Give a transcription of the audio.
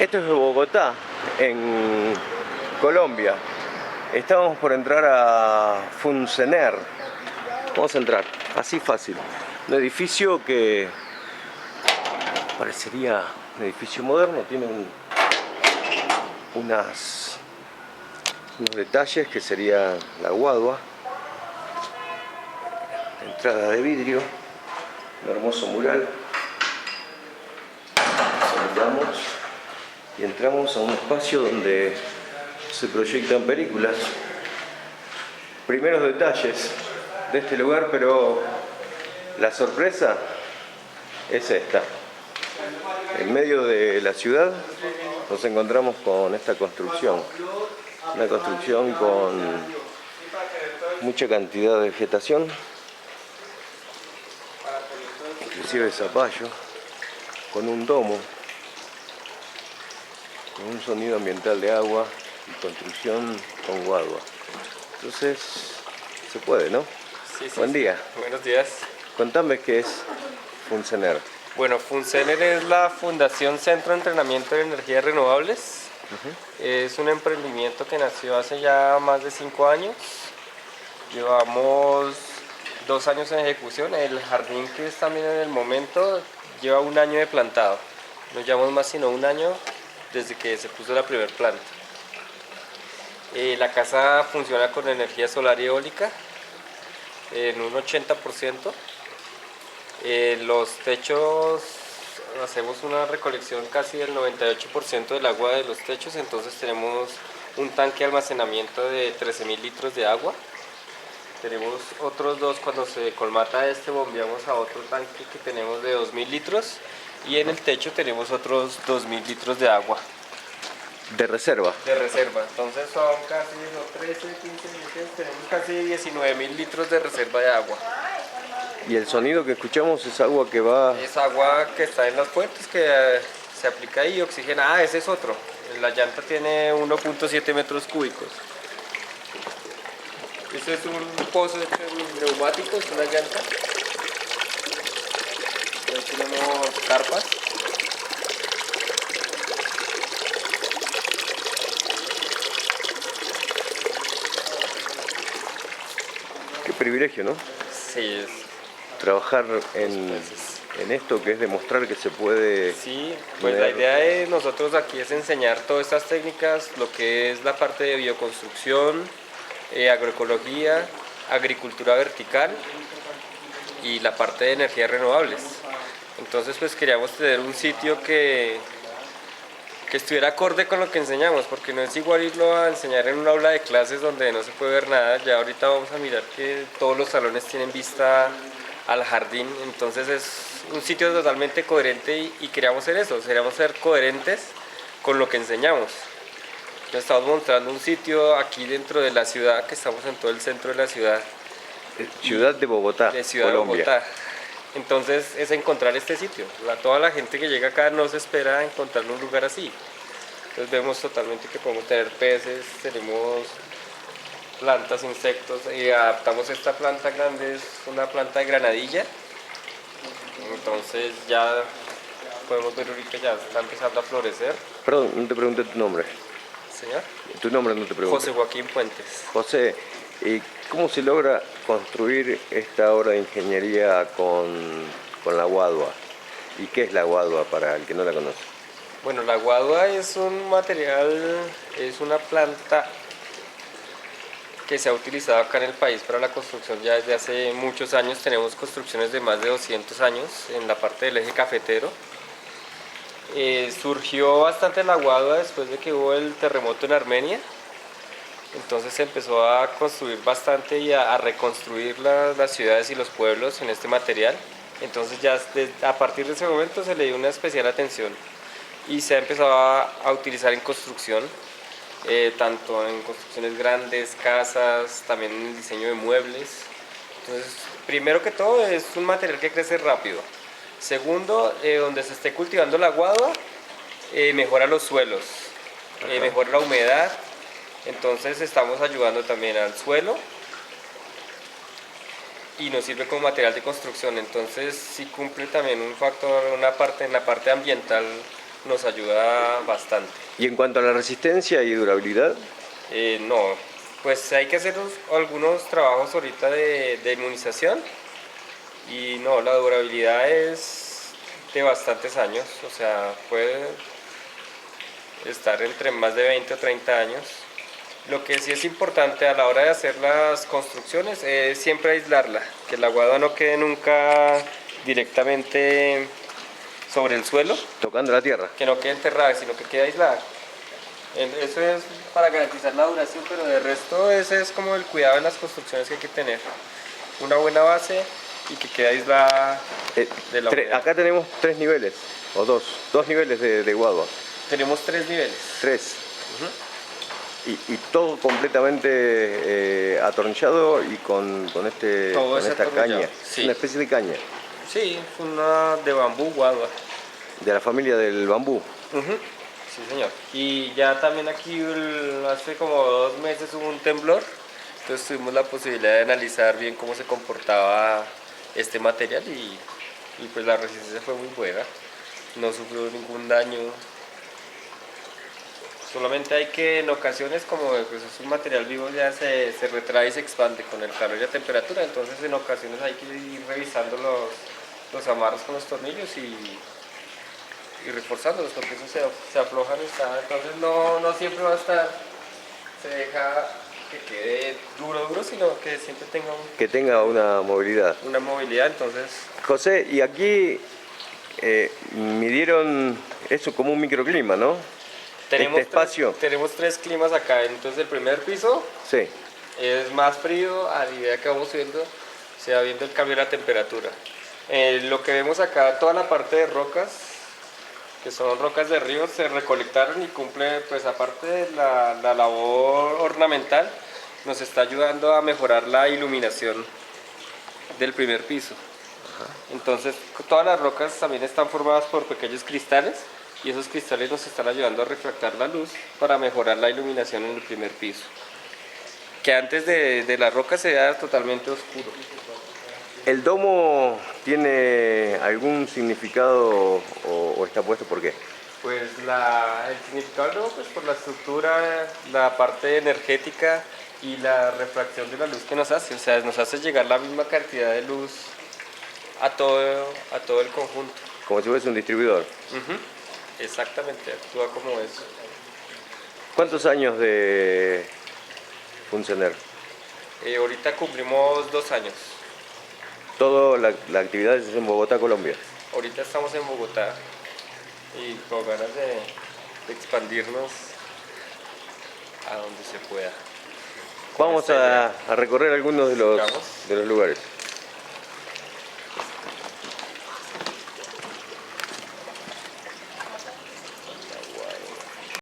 Esto es de Bogotá, en Colombia. Estamos por entrar a Funcener. Vamos a entrar, así fácil. Un edificio que parecería un edificio moderno, tiene unos detalles que sería la guadua. Entrada de vidrio, un hermoso mural. Saludamos y entramos a un espacio donde se proyectan películas. Primeros detalles de este lugar, pero la sorpresa es esta. En medio de la ciudad nos encontramos con esta construcción. Una construcción con mucha cantidad de vegetación, inclusive zapallo, con un domo, con un sonido ambiental de agua y construcción con guadua. Entonces, se puede, ¿no? Sí. Buen día. Buenos días. Contame qué es Funcener. Bueno, Funcener es la Fundación Centro de Entrenamiento de Energías Renovables. Es un emprendimiento que nació hace ya más de 5 años. Llevamos 2 años en ejecución. El jardín que es también en el momento lleva 1 año de plantado. No llevamos más sino 1 año desde que se puso la primer planta. La casa funciona con energía solar y eólica en un 80%. Los techos, hacemos una recolección casi del 98% del agua de los techos, entonces tenemos un tanque de almacenamiento de 13.000 litros de agua. Tenemos otros 2, cuando se colmata este bombeamos a otro tanque que tenemos de 2.000 litros y en el techo tenemos otros 2.000 litros de agua. De reserva. De reserva, entonces son casi 13, 15, 16, tenemos casi 19.000 litros de reserva de agua. Y el sonido que escuchamos es agua que va... Es agua que está en las fuentes, que se aplica ahí y oxigena. Ah, ese es otro. La llanta tiene 1.7 metros cúbicos. Este es un pozo hecho en neumáticos, una llanta. Ahí tenemos carpas. Qué privilegio, ¿no? Sí, Trabajar en esto, que es demostrar que se puede... sí, pues la idea de nosotros aquí es enseñar todas estas técnicas, lo que es la parte de bioconstrucción, agroecología, agricultura vertical y la parte de energías renovables. Entonces pues queríamos tener un sitio que estuviera acorde con lo que enseñamos, porque no es igual irlo a enseñar en una aula de clases donde no se puede ver nada. Ya ahorita vamos a mirar que todos los salones tienen vista al jardín, entonces es un sitio totalmente coherente y queríamos ser eso, queríamos ser coherentes con lo que enseñamos. Entonces estamos mostrando un sitio aquí dentro de la ciudad, que estamos en todo el centro de la ciudad. Ciudad de Bogotá, De Ciudad Colombia. de Bogotá. Entonces es encontrar este sitio. Toda la gente que llega acá no se espera encontrar un lugar así. Entonces vemos totalmente que podemos tener peces, tenemos plantas, insectos, y adaptamos esta planta grande, es una planta de granadilla. Entonces ya podemos ver ahorita ya está empezando a florecer. Perdón, no te pregunté tu nombre. Señor. Tu nombre no te pregunté. José Joaquín Puentes. José, ¿y cómo se logra construir esta obra de ingeniería con la guadua? ¿Y qué es la guadua para el que no la conoce? Bueno, la guadua es un material, es una planta que se ha utilizado acá en el país para la construcción ya desde hace muchos años. Tenemos construcciones de más de 200 años en la parte del eje cafetero. Surgió bastante la guadua después de que hubo el terremoto en Armenia. Entonces se empezó a construir bastante y a reconstruir las ciudades y los pueblos en este material. Entonces ya a partir de ese momento se le dio una especial atención y se ha empezado a utilizar en construcción, tanto en construcciones grandes, casas, también en el diseño de muebles. Entonces, primero que todo es un material que crece rápido. Segundo, donde se esté cultivando la guadua, mejora los suelos, mejora la humedad. Entonces estamos ayudando también al suelo y nos sirve como material de construcción. Entonces sí cumple también un factor, una parte en la parte ambiental nos ayuda bastante. Y en cuanto a la resistencia y durabilidad, No, pues hay que hacer algunos trabajos ahorita de inmunización y no, la durabilidad es de bastantes años, o sea, puede estar entre más de 20 o 30 años. Lo que sí es importante a la hora de hacer las construcciones es siempre aislarla, que la guadua no quede nunca directamente sobre el suelo, tocando la tierra. que no quede enterrada, sino que quede aislada. Eso es para garantizar la duración, pero de resto ese es como el cuidado en las construcciones que hay que tener. Una buena base y que quede aislada de la humedad. Acá tenemos 3 niveles, o dos niveles de guadua. Tenemos 3 niveles. 3. Y todo completamente atornillado y con Todo es esta atornillado, caña. sí. Una especie de caña, Sí, una de bambú guadua. de la familia del bambú. Sí, señor. Y ya también aquí hace como 2 meses hubo un temblor, entonces tuvimos la posibilidad de analizar bien cómo se comportaba este material y pues la resistencia fue muy buena, no sufrió ningún daño. Solamente hay que en ocasiones, como pues, es un material vivo, ya se retrae y se expande con el calor y la temperatura, entonces en ocasiones hay que ir revisando los amarros con los tornillos y reforzándolos porque eso se aflojan entonces no siempre va a estar, se deja que quede duro, sino que siempre tenga Que tenga una movilidad. una movilidad, entonces José, y aquí midieron eso como un microclima, ¿no? tenemos, Este espacio. tenemos 3 climas acá, entonces el primer piso Sí. es más frío, a medida que vamos subiendo se va viendo el cambio de la temperatura. Lo que vemos acá, toda la parte de rocas, que son rocas de río, se recolectaron y cumple, pues aparte de la labor ornamental, nos está ayudando a mejorar la iluminación del primer piso. Entonces, todas las rocas también están formadas por pequeños cristales y esos cristales nos están ayudando a refractar la luz para mejorar la iluminación en el primer piso. Que antes de las rocas se veía totalmente oscuro. ¿El domo tiene algún significado o está puesto por qué? Pues el significado no, pues por la estructura, la parte energética y la refracción de la luz que nos hace, o sea, nos hace llegar la misma cantidad de luz a todo el conjunto. Como si fuese un distribuidor. Exactamente, actúa como eso. ¿Cuántos años de funcionar? Ahorita cumplimos 2 años. Toda la actividad es en Bogotá, Colombia. Ahorita estamos en Bogotá y con ganas de expandirnos a donde se pueda. Vamos a recorrer algunos de Vamos. los lugares.